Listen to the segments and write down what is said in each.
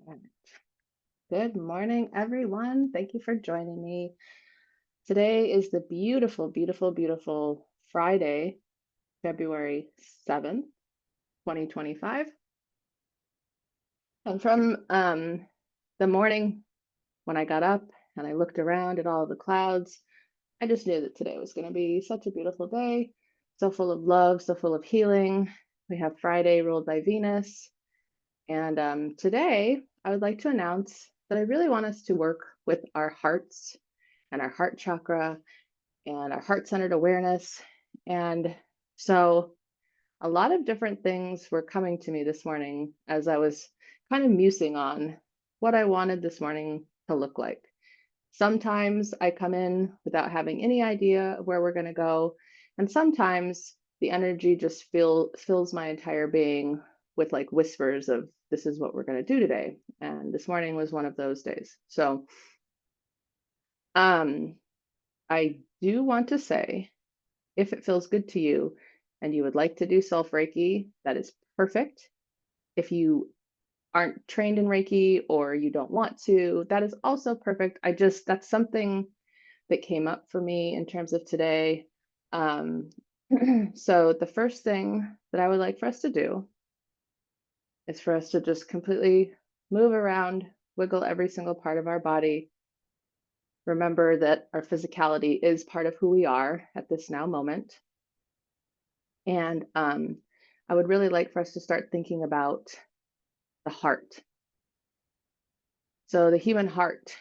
Alright. Good morning, everyone. Thank you for joining me. Today is the beautiful, beautiful, beautiful Friday, February 7th, 2025. And from the morning when I got up and I looked around at all the clouds, I just knew that today was going to be such a beautiful day, so full of love, so full of healing. We have Friday ruled by Venus. And today, I would like to announce that I really want us to work with our hearts and our heart chakra and our heart centered awareness. And so, a lot of different things were coming to me this morning as I was kind of musing on what I wanted this morning to look like. Sometimes I come in without having any idea of where we're going to go. And sometimes the energy just fills my entire being with like whispers of this is what we're going to do today. And this morning was one of those days. So um, I do want to say if it feels good to you and you would like to do self Reiki, that is perfect. If you aren't trained in Reiki or you don't want to, that is also perfect. That's something that came up for me in terms of today. Um, so the first thing that I would like for us to do is for us to just completely move around, wiggle every single part of our body. Remember that our physicality is part of who we are at this now moment. And I would really like for us to start thinking about the heart. So the human heart,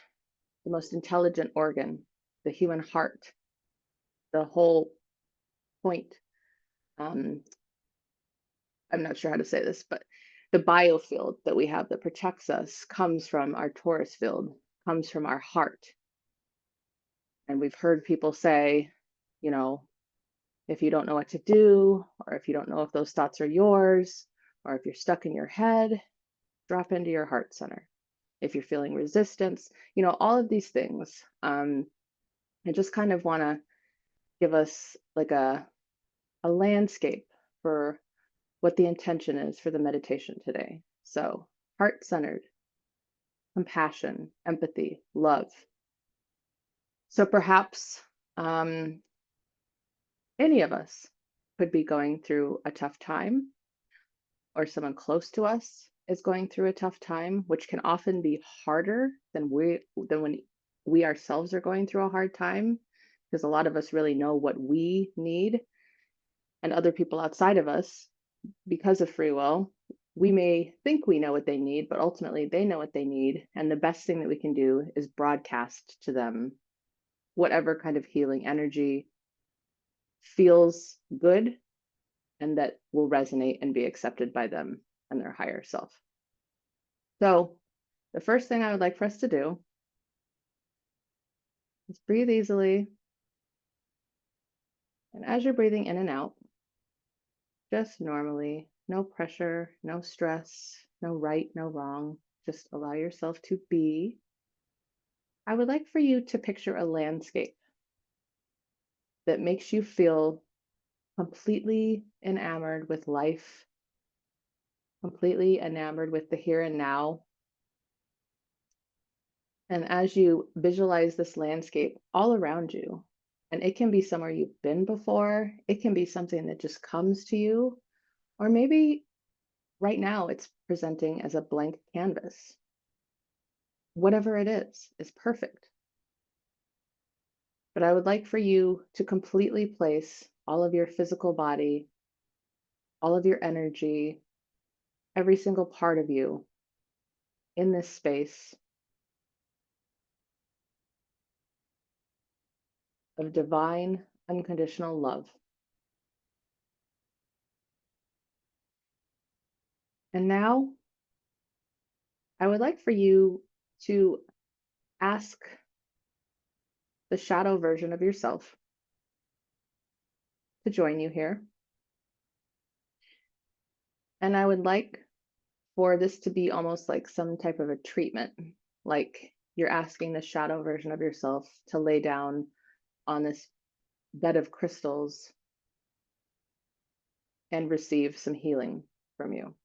the most intelligent organ, the human heart, the whole point. Um, I'm not sure how to say this, but the biofield that we have that protects us comes from our Taurus field, comes from our heart. And we've heard people say, you know, if you don't know what to do, or if you don't know if those thoughts are yours, or if you're stuck in your head, drop into your heart center. If you're feeling resistance, all of these things. I just kind of want to give us like a landscape for what the intention is for the meditation today. So, heart centered, compassion, empathy, love. So, perhaps um, any of us could be going through a tough time, or someone close to us is going through a tough time, which can often be harder than when we ourselves are going through a hard time, because a lot of us really know what we need, and other people outside of us, because of free will, we may think we know what they need, but ultimately they know what they need. And the best thing that we can do is broadcast to them whatever kind of healing energy feels good and that will resonate and be accepted by them and their higher self. So, the first thing I would like for us to do is breathe easily. And as you're breathing in and out, just normally, no pressure, no stress, no right, no wrong. Just allow yourself to be. I would like for you to picture a landscape that makes you feel completely enamored with life, completely enamored with the here and now. And as you visualize this landscape all around you, and it can be somewhere you've been before, it can be something that just comes to you, or maybe right now it's presenting as a blank canvas. Whatever it is perfect. But I would like for you to completely place all of your physical body, all of your energy, every single part of you in this space of divine, unconditional love. And now I would like for you to ask the shadow version of yourself to join you here. And I would like for this to be almost like some type of a treatment, like you're asking the shadow version of yourself to lay down on this bed of crystals and receive some healing from you.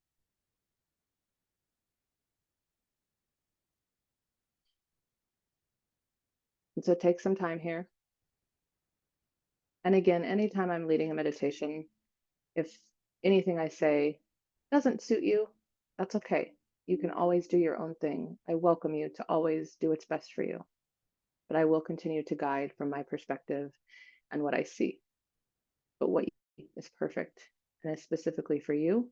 And so take some time here. And again, anytime I'm leading a meditation, if anything I say doesn't suit you, that's okay. You can always do your own thing. I welcome you to always do what's best for you, but I will continue to guide from my perspective and what I see. But what is perfect and is specifically for you.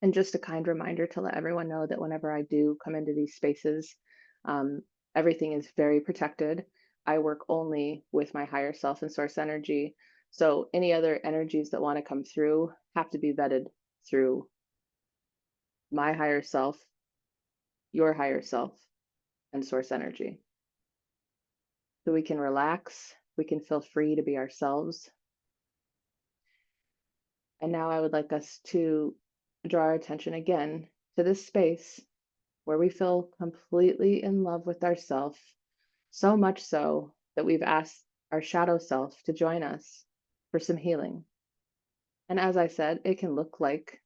And just a kind reminder to let everyone know that whenever I do come into these spaces, um, everything is very protected. I work only with my higher self and source energy. So any other energies that want to come through have to be vetted through my higher self, your higher self, and source energy. So we can relax, we can feel free to be ourselves. And now I would like us to draw our attention again to this space where we feel completely in love with ourselves, so much so that we've asked our shadow self to join us for some healing. And as I said, it can look like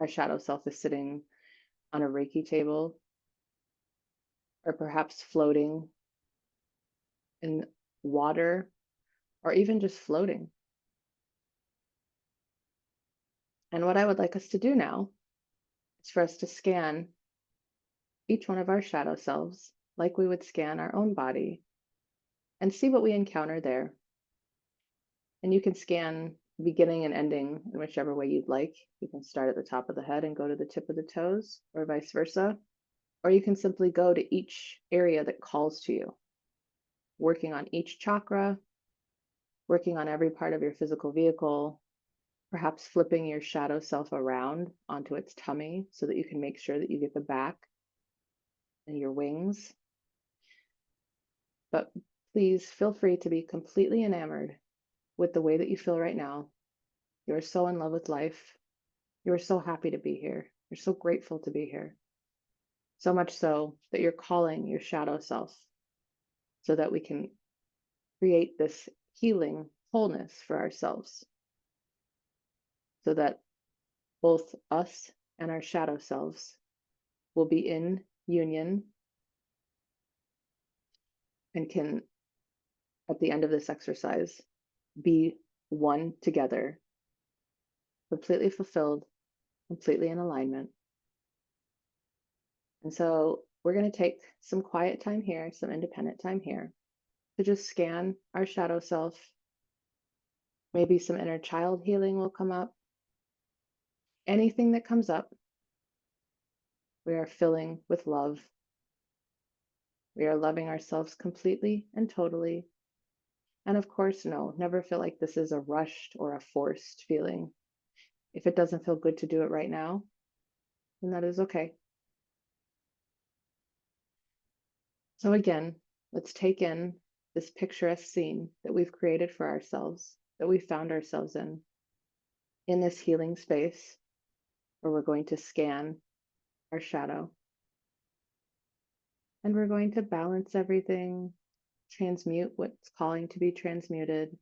our shadow self is sitting on a Reiki table or perhaps floating in water or even just floating. And what I would like us to do now is for us to scan each one of our shadow selves like we would scan our own body and see what we encounter there. And you can scan beginning and ending in whichever way you'd like. You can start at the top of the head and go to the tip of the toes, or vice versa. Or you can simply go to each area that calls to you, working on each chakra, working on every part of your physical vehicle, perhaps flipping your shadow self around onto its tummy so that you can make sure that you get the back and your wings. But please feel free to be completely enamored with the way that you feel right now. You're so in love with life. You're so happy to be here. You're so grateful to be here. So much so that you're calling your shadow self so that we can create this healing wholeness for ourselves. So that both us and our shadow selves will be in union and can, at the end of this exercise, be one together, completely fulfilled, completely in alignment. And so we're going to take some quiet time here, some independent time here, to just scan our shadow self. Maybe some inner child healing will come up. Anything that comes up, we are filling with love. We are loving ourselves completely and totally. And of course, no, never feel like this is a rushed or a forced feeling. If it doesn't feel good to do it right now, then that is okay. So again, let's take in this picturesque scene that we've created for ourselves, that we found ourselves in this healing space where we're going to scan our shadow. And we're going to balance everything, transmute what's calling to be transmuted,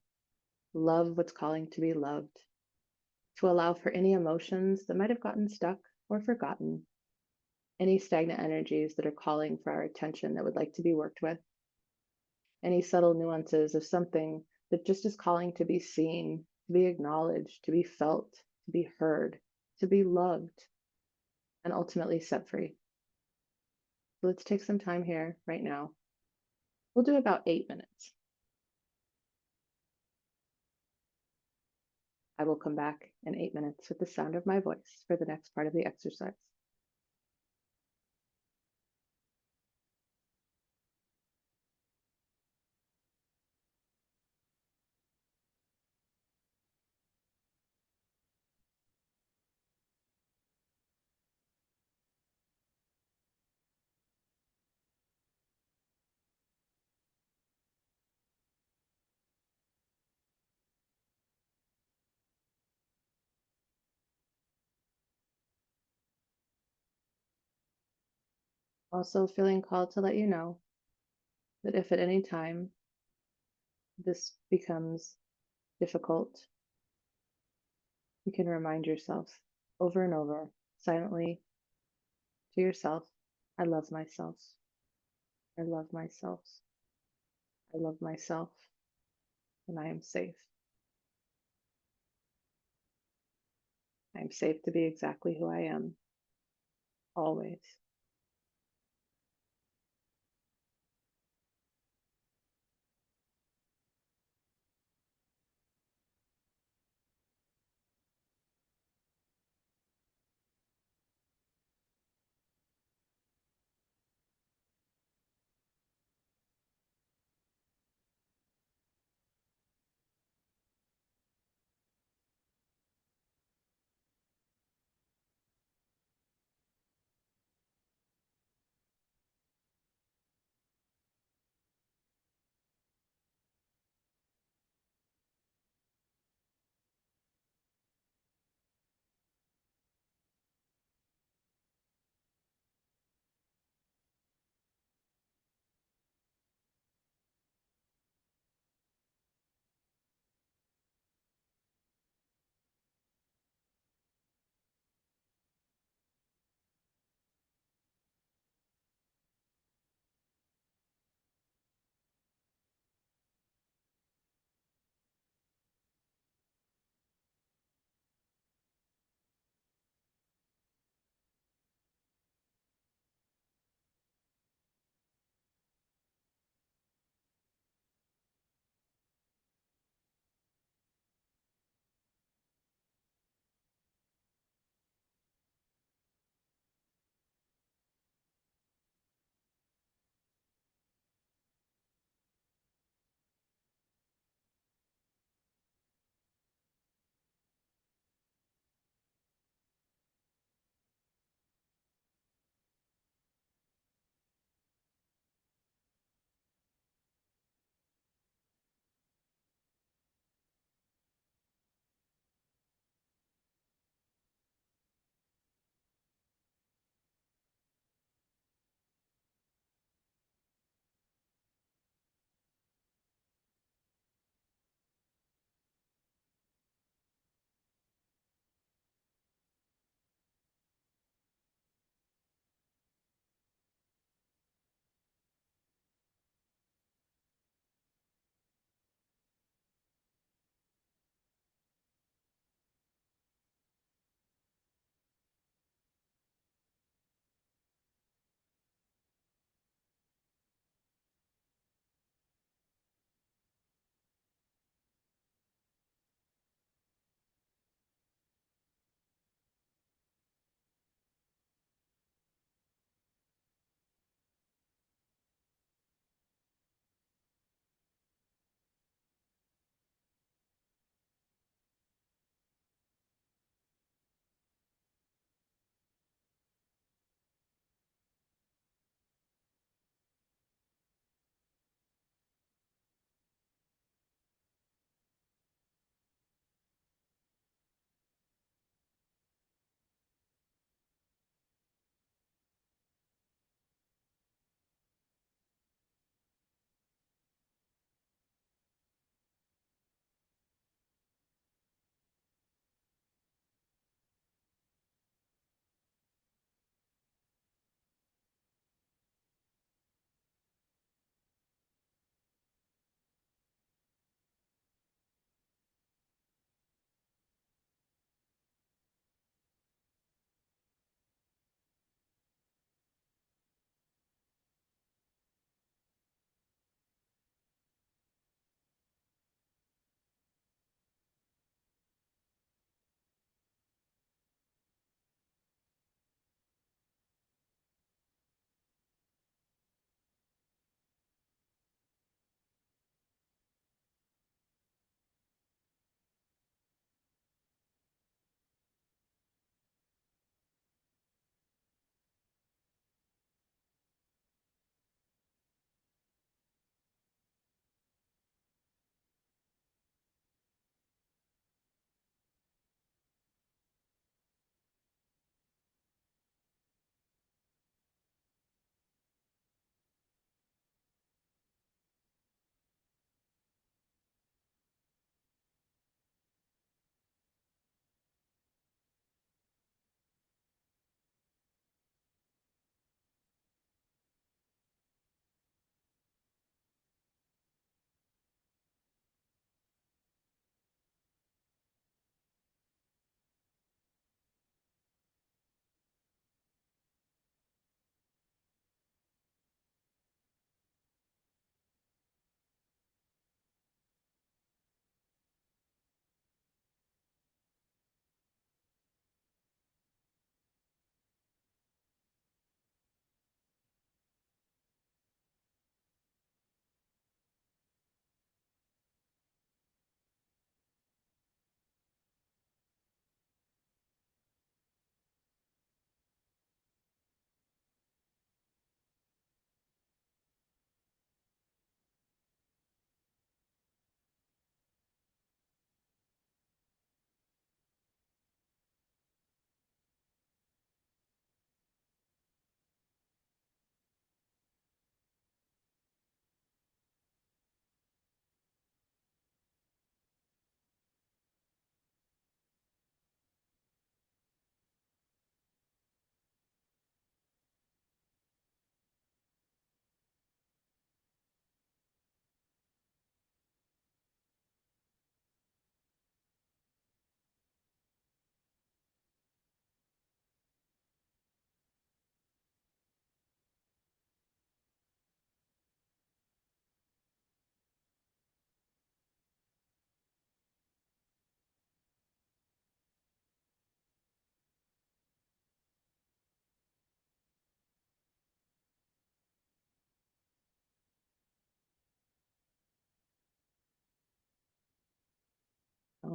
love what's calling to be loved, to allow for any emotions that might have gotten stuck or forgotten, any stagnant energies that are calling for our attention that would like to be worked with, any subtle nuances of something that just is calling to be seen, to be acknowledged, to be felt, to be heard, to be loved, and ultimately set free. So let's take some time here right now. We'll do about 8 minutes. I will come back in 8 minutes with the sound of my voice for the next part of the exercise. Also feeling called to let you know that if at any time this becomes difficult, you can remind yourself over and over, silently to yourself, I love myself. I love myself. I love myself, and I am safe. I am safe to be exactly who I am, always.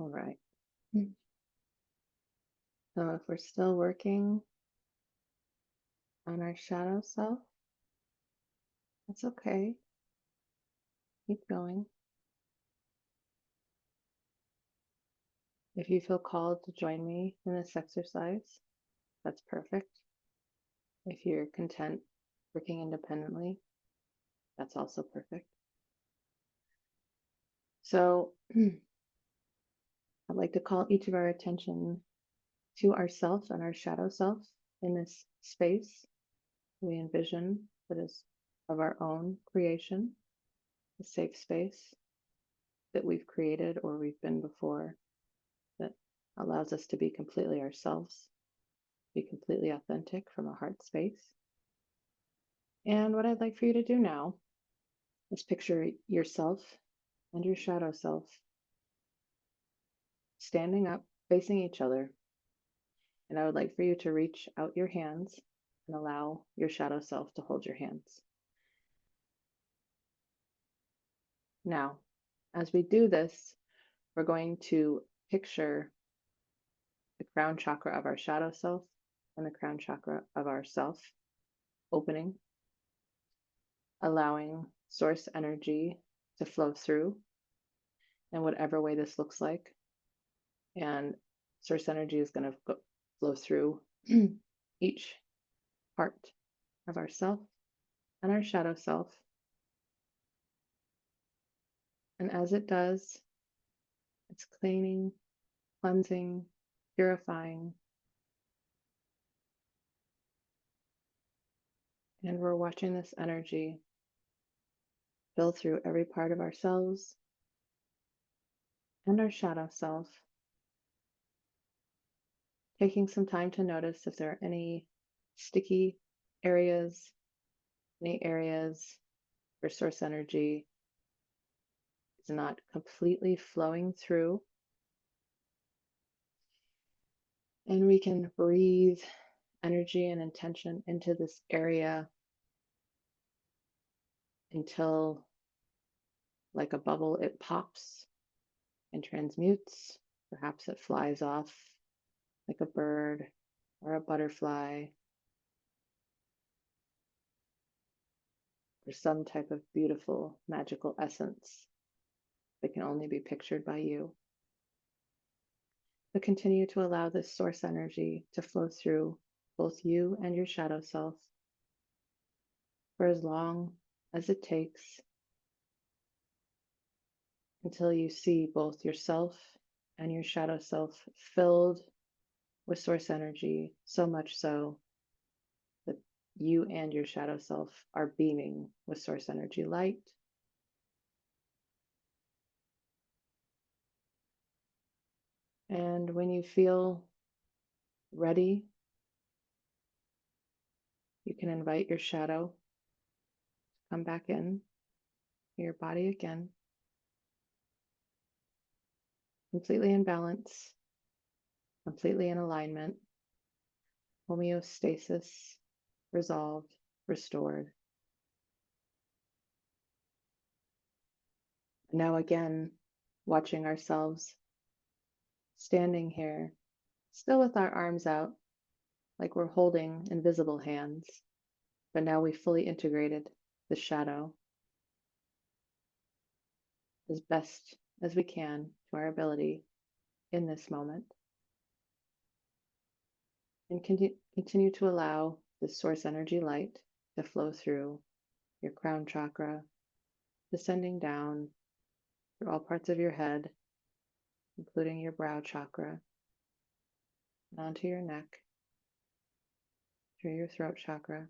All right. So if we're still working on our shadow self, that's okay. Keep going. If you feel called to join me in this exercise, that's perfect. If you're content working independently, that's also perfect. So I'd like to call each of our attention to ourself and our shadow self in this space we envision that is of our own creation, a safe space that we've created or we've been before that allows us to be completely ourselves, be completely authentic from a heart space. And what I'd like for you to do now is picture yourself and your shadow self standing up, facing each other. And I would like for you to reach out your hands and allow your shadow self to hold your hands. Now, as we do this, we're going to picture the crown chakra of our shadow self and the crown chakra of our self opening, allowing source energy to flow through in whatever way this looks like. And source energy is going to flow through each part of ourself and our shadow self. And as it does, it's cleaning, cleansing, purifying. And we're watching this energy fill through every part of ourselves and our shadow self, taking some time to notice if there are any sticky areas, any areas where source energy is not completely flowing through. And we can breathe energy and intention into this area until, like a bubble, it pops and transmutes. Perhaps it flies off like a bird or a butterfly or some type of beautiful, magical essence that can only be pictured by you. But continue to allow this source energy to flow through both you and your shadow self for as long as it takes until you see both yourself and your shadow self filled with source energy, so much so that you and your shadow self are beaming with source energy light. And when you feel ready, you can invite your shadow to come back in your body again, completely in balance, completely in alignment, homeostasis, resolved, restored. Now again, watching ourselves standing here, still with our arms out, like we're holding invisible hands, but now we fully integrated the shadow as best as we can to our ability in this moment. And continue to allow the source energy light to flow through your crown chakra, descending down through all parts of your head, including your brow chakra, and onto your neck, through your throat chakra,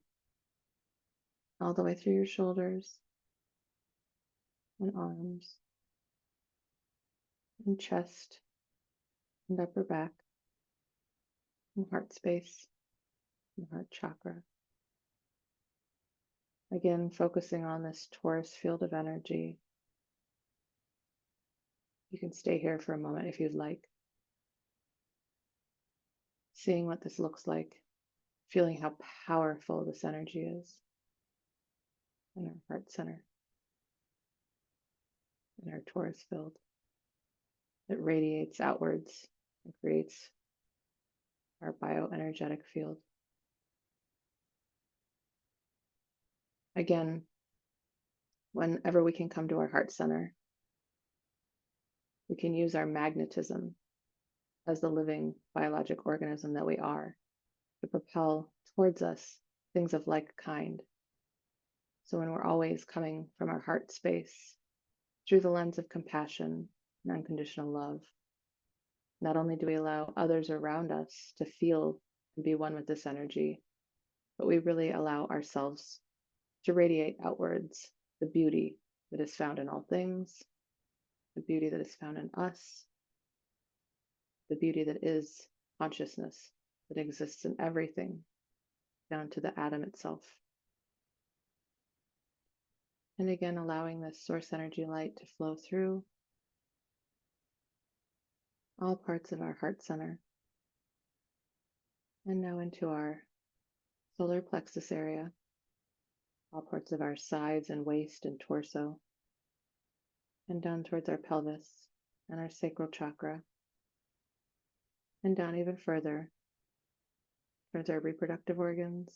all the way through your shoulders and arms and chest and upper back and heart space and heart chakra. Again, focusing on this torus field of energy. You can stay here for a moment if you'd like, seeing what this looks like, feeling how powerful this energy is in our heart center, in our torus field. It radiates outwards and creates our bioenergetic field. Again, whenever we can come to our heart center, we can use our magnetism as the living biologic organism that we are to propel towards us things of like kind. So when we're always coming from our heart space through the lens of compassion and unconditional love, not only do we allow others around us to feel and be one with this energy, but we really allow ourselves to radiate outwards the beauty that is found in all things, the beauty that is found in us, the beauty that is consciousness that exists in everything, down to the atom itself. And again, allowing this source energy light to flow through all parts of our heart center and now into our solar plexus area, all parts of our sides and waist and torso, and down towards our pelvis and our sacral chakra, and down even further towards our reproductive organs,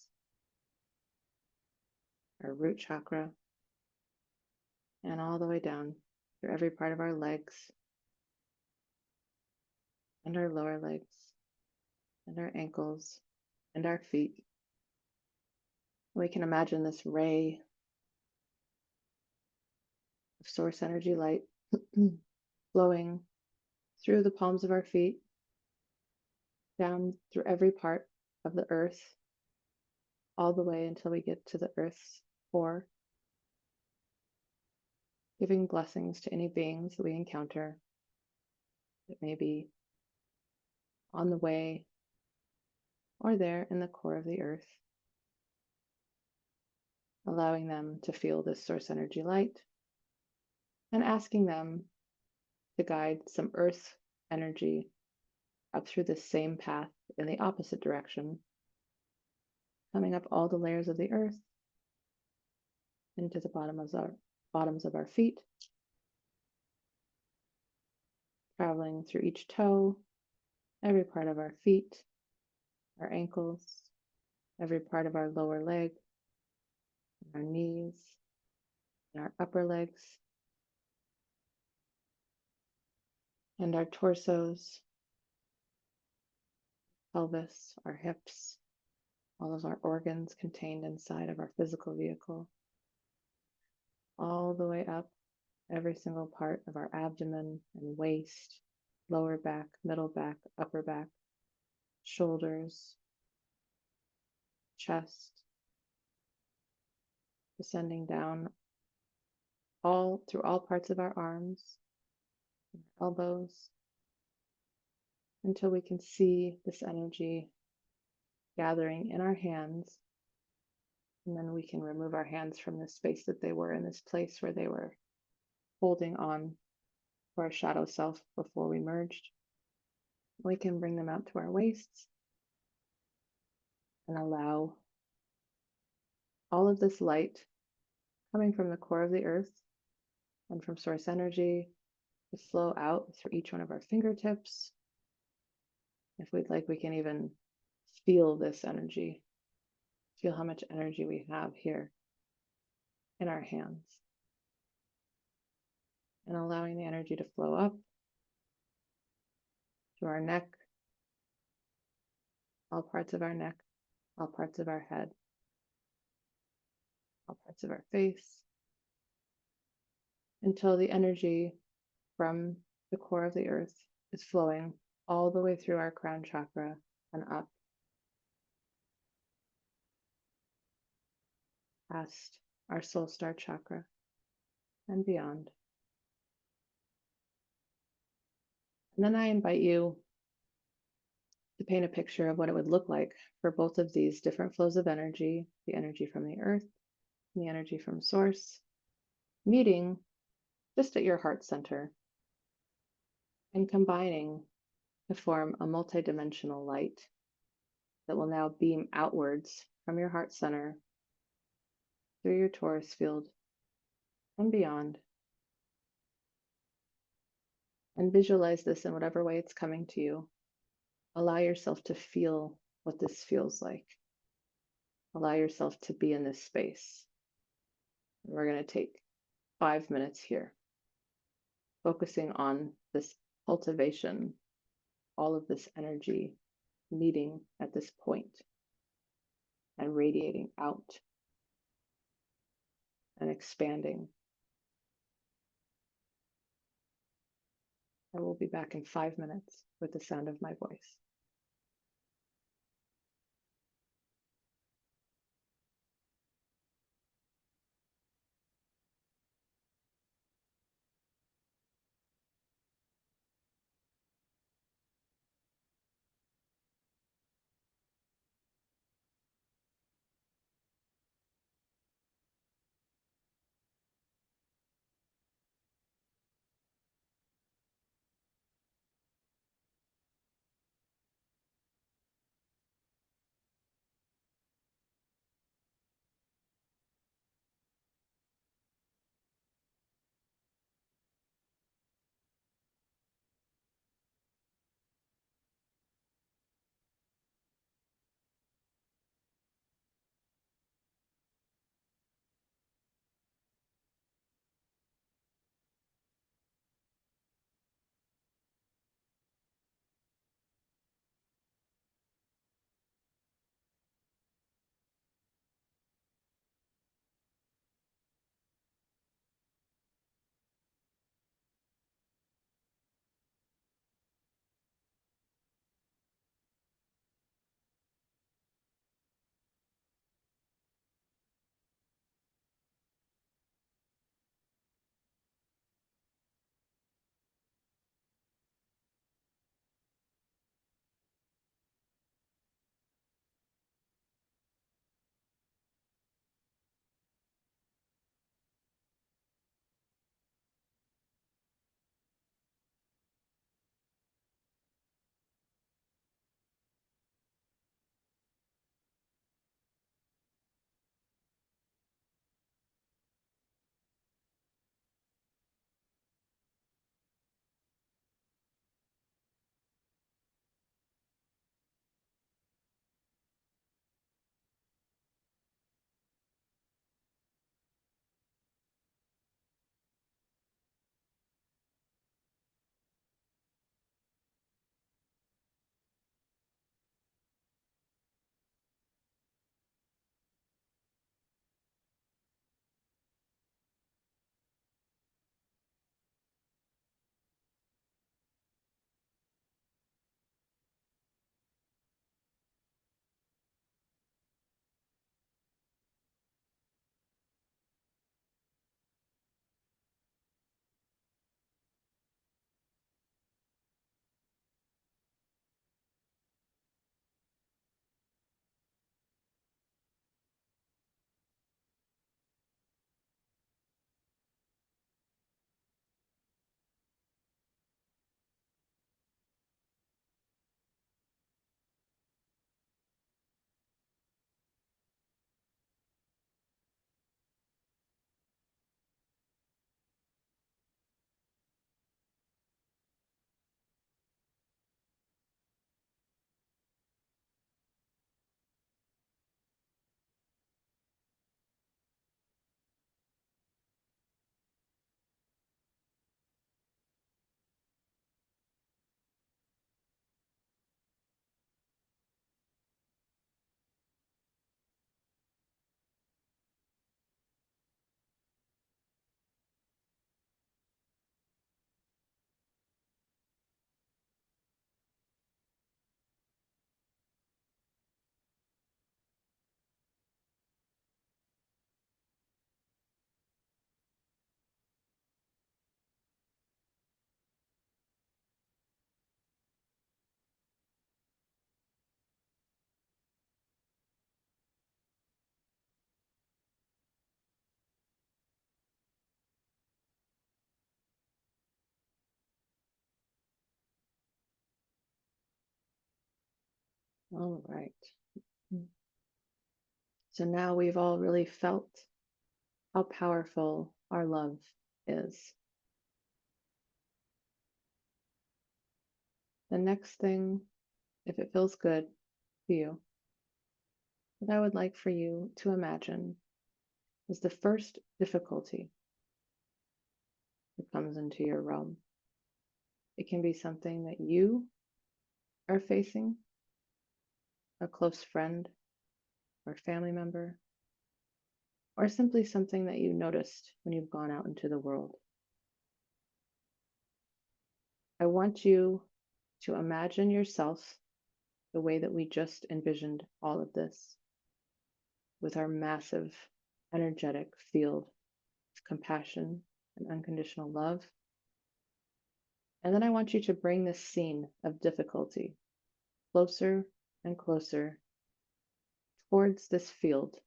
our root chakra, and all the way down through every part of our legs and our lower legs and our ankles and our feet. We can imagine this ray of source energy light flowing through the palms of our feet, down through every part of the earth, all the way until we get to the earth's core, giving blessings to any beings that we encounter that may be on the way or there in the core of the earth, allowing them to feel this source energy light and asking them to guide some earth energy up through this same path in the opposite direction, coming up all the layers of the earth into the bottoms of our feet, traveling through each toe, every part of our feet, our ankles, every part of our lower leg, our knees, and our upper legs, and our torsos, pelvis, our hips, all of our organs contained inside of our physical vehicle, all the way up every single part of our abdomen and waist, lower back, middle back, upper back, shoulders, chest, descending down all through all parts of our arms, elbows, until we can see this energy gathering in our hands. And then we can remove our hands from the space that they were in, this place where they were holding on to our shadow self before we merged. We can bring them out to our waists and allow all of this light coming from the core of the earth and from source energy to flow out through each one of our fingertips. If we'd like, we can even feel this energy, feel how much energy we have here in our hands, and allowing the energy to flow up to our neck, all parts of our neck, all parts of our head, all parts of our face, until the energy from the core of the earth is flowing all the way through our crown chakra and up past our soul star chakra and beyond. And then I invite you to paint a picture of what it would look like for both of these different flows of energy, the energy from the earth and the energy from source, meeting just at your heart center and combining to form a multidimensional light that will now beam outwards from your heart center through your torus field and beyond, And visualize this in whatever way it's coming to you. Allow yourself to feel what this feels like. Allow yourself to be in this space. We're going to take 5 minutes here, focusing on this cultivation, all of this energy meeting at this point and radiating out and expanding. I will be back in 5 minutes with the sound of my voice. All right. So now we've all really felt how powerful our love is. The next thing, if it feels good to you, what I would like for you to imagine is the first difficulty that comes into your realm. It can be something that you are facing, a close friend or family member, or simply something that you noticed when you've gone out into the world. I want you to imagine yourself the way that we just envisioned all of this, with our massive, energetic field of compassion and unconditional love. And then I want you to bring this scene of difficulty closer and closer towards this field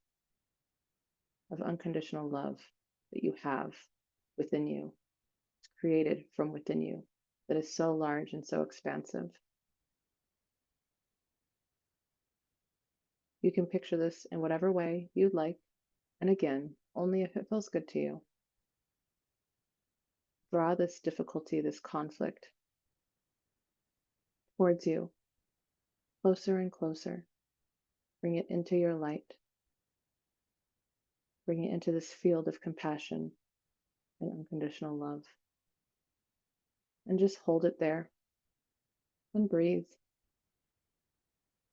of unconditional love that you have within you. It's created from within you, that is so large and so expansive. You can picture this in whatever way you'd like, and again, only if it feels good to you. Draw this difficulty, this conflict towards you, closer and closer. Bring it into your light. Bring it into this field of compassion and unconditional love. And just hold it there and breathe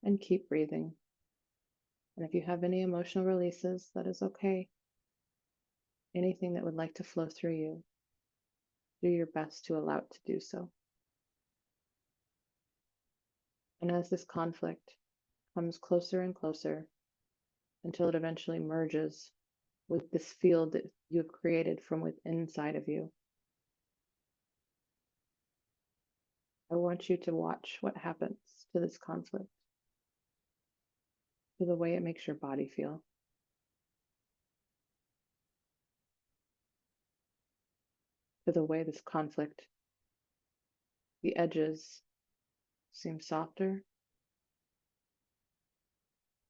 and keep breathing. And if you have any emotional releases, that is okay. Anything that would like to flow through you, do your best to allow it to do so. And as this conflict comes closer and closer until it eventually merges with this field that you have created from within inside of you, I want you to watch what happens to this conflict, to the way it makes your body feel. To the way this conflict, the edges seem softer,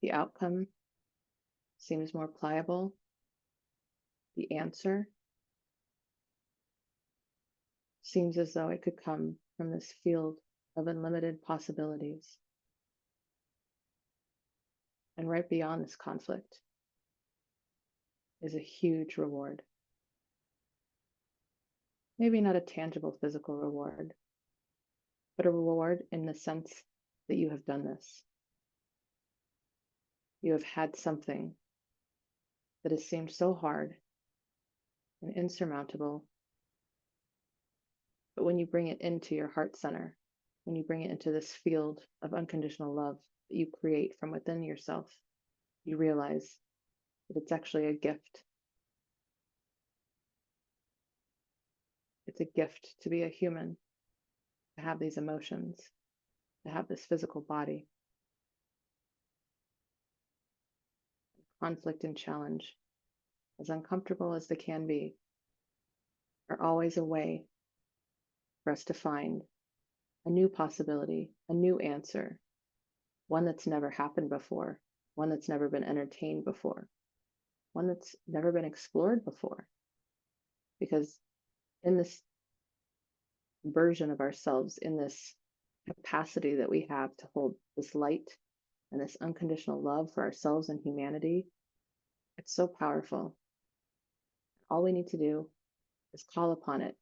the outcome seems more pliable, the answer seems as though it could come from this field of unlimited possibilities. And right beyond this conflict is a huge reward. Maybe not a tangible physical reward, but a reward in the sense that you have done this. You have had something that has seemed so hard and insurmountable, but when you bring it into your heart center, when you bring it into this field of unconditional love that you create from within yourself, you realize that it's actually a gift. It's a gift to be a human, to have these emotions, to have this physical body. Conflict and challenge, as uncomfortable as they can be, are always a way for us to find a new possibility, a new answer, one that's never happened before, one that's never been entertained before, one that's never been explored before. Because in this version of ourselves, in this capacity that we have to hold this light and this unconditional love for ourselves and humanity, it's so powerful. All we need to do is call upon it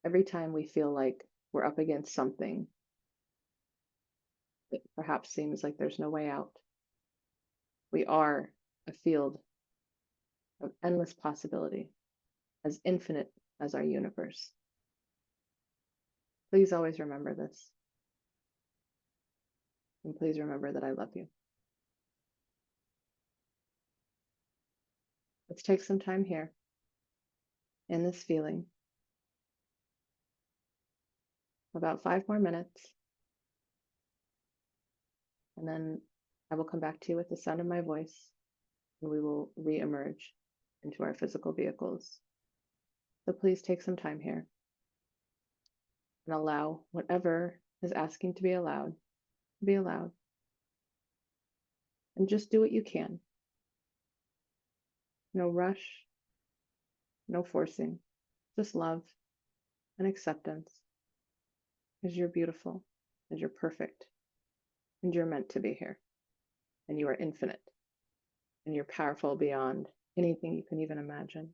every time we feel like we're up against something that perhaps seems like there's no way out. We are a field of endless possibility, as infinite as our universe. Please always remember this. And please remember that I love you. Let's take some time here in this feeling. About 5 more minutes. And then I will come back to you with the sound of my voice, and we will re-emerge into our physical vehicles. So please take some time here and allow whatever is asking to be allowed, to be allowed. And just do what you can. No rush, no forcing, just love and acceptance, because you're beautiful. and you're perfect, and you're meant to be here, and you are infinite, and you're powerful beyond anything you can even imagine.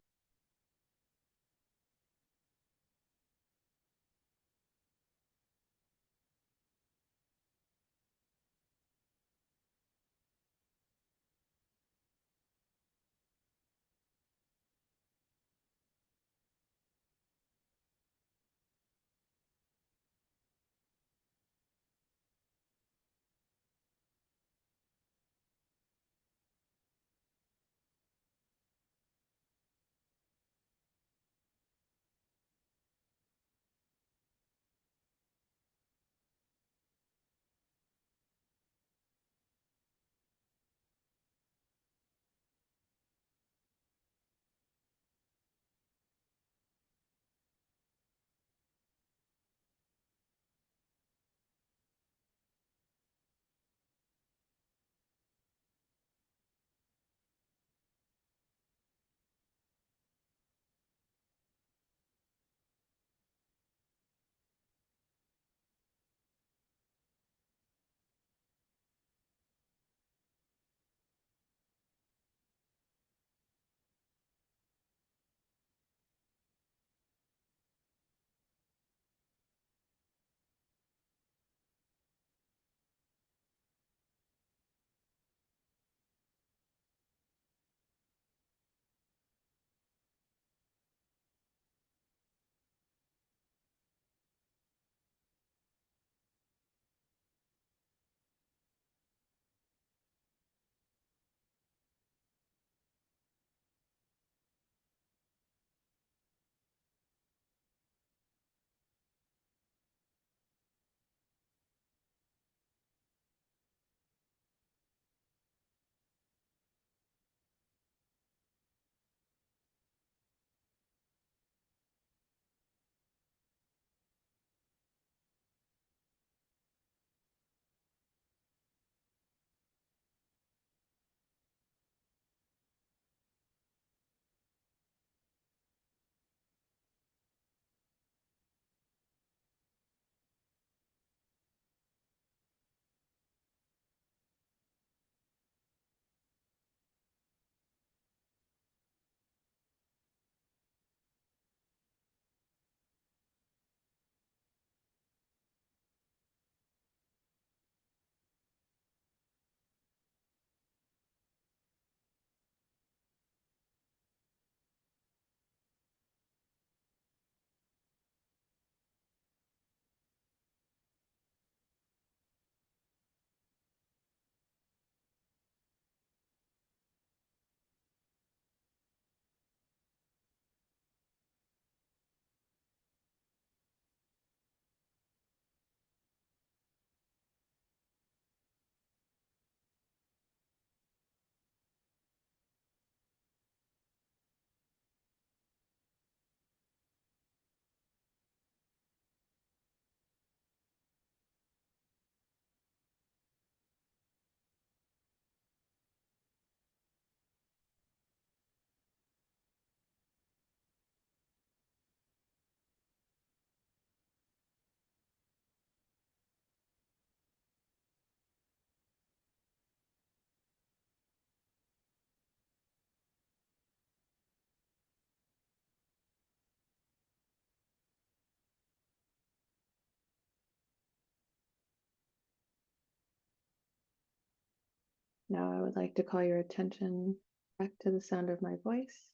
Now I would like to call your attention back to the sound of my voice.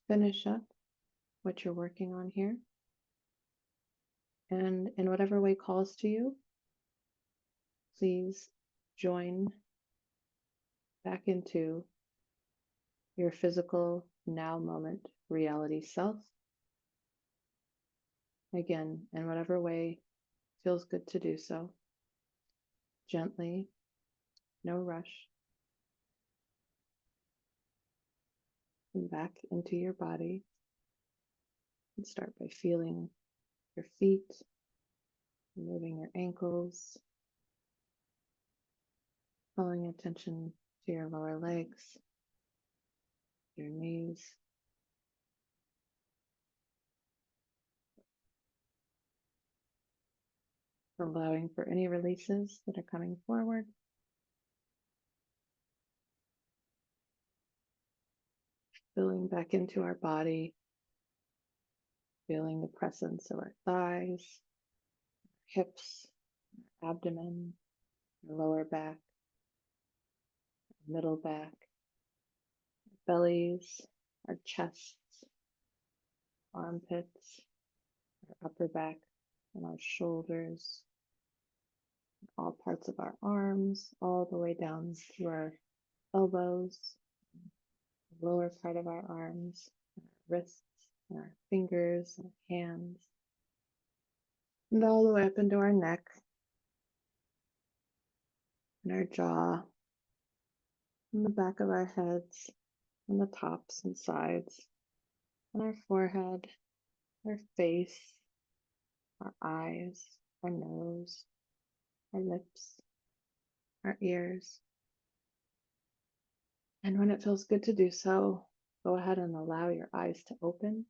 Finish up what you're working on here. And in whatever way calls to you, please join back into your physical now moment reality self. Again, in whatever way feels good to do so. Gently, no rush. Come back into your body and start by feeling your feet, moving your ankles, calling attention to your lower legs, your knees, allowing for any releases that are coming forward. Filling back into our body, feeling the presence of our thighs, hips, abdomen, our lower back, middle back, bellies, our chests, armpits, our upper back, and our shoulders, all parts of our arms, all the way down to our elbows, the lower part of our arms, and our wrists, and our fingers, and hands, and all the way up into our neck, and our jaw, and the back of our heads, and the tops and sides, and our forehead, our face, our eyes, our nose, our lips, our ears. And when it feels good to do so, go ahead and allow your eyes to open